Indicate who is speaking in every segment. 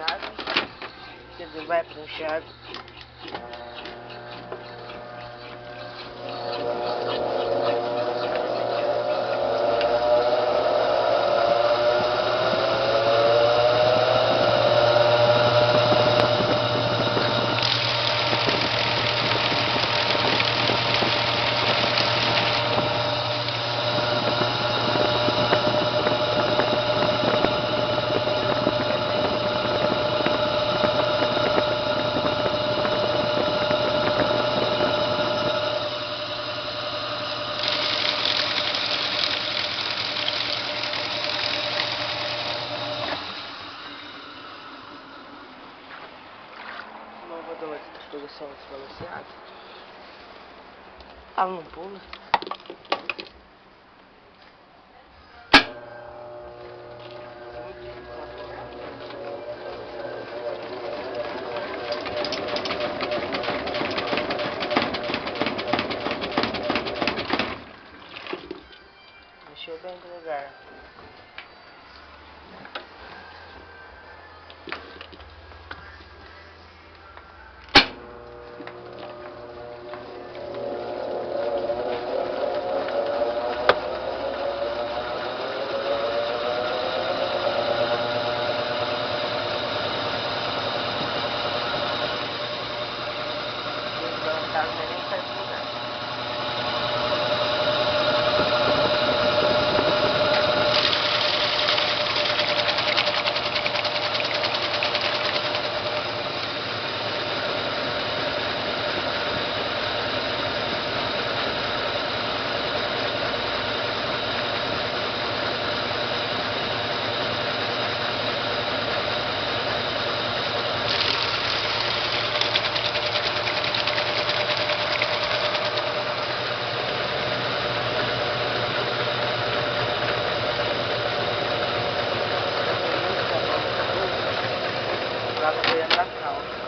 Speaker 1: pranchado. Quer dizer, vai pranchado. Motor de distribuição desbalanceada. Ela não pula. Mexeu bem devagar. Desbalançado, mas nem sai do lugar. Ela tá olhando na calça.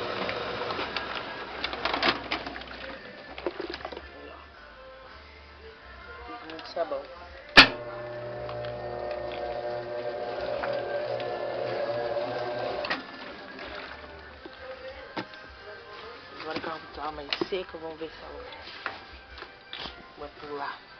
Speaker 1: Fica muito sabão. Agora que ela tá mais seca, vamos ver se ela vai pular.